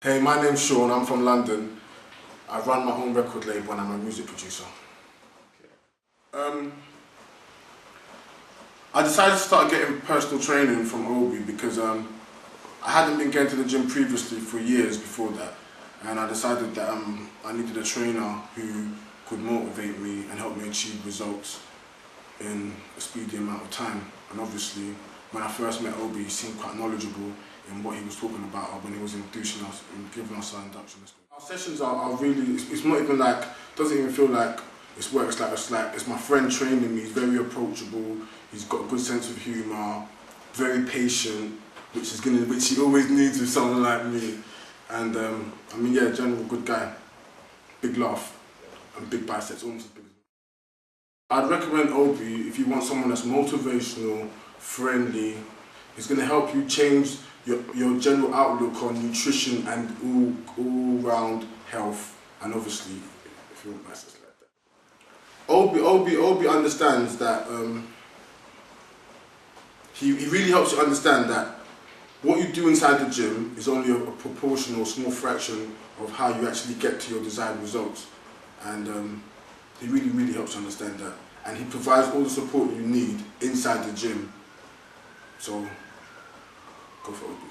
Hey, my name's Sean, I'm from London. I run my own record label and I'm a music producer. I decided to start getting personal training from Obi because I hadn't been going to the gym previously for years before that, and I decided that I needed a trainer who could motivate me and help me achieve results in a speedy amount of time. And obviously, when I first met Obi, he seemed quite knowledgeable in what he was talking about when he was introducing us and giving us our induction. Our sessions are really, it's not even like, doesn't even feel like it's work, it's my friend training me. He's very approachable, he's got a good sense of humour, very patient, which he always needs with someone like me. And I mean, yeah, general good guy, big laugh and big biceps, almost as big as me. I'd recommend Obi if you want someone that's motivational, friendly. He's going to help you change your general outlook on nutrition and all-round health, and obviously if you want biceps like that. Obi understands that he really helps you understand that what you do inside the gym is only a proportional, small fraction of how you actually get to your desired results. And he really helps you understand that. And he provides all the support you need inside the gym. So, go for Obi.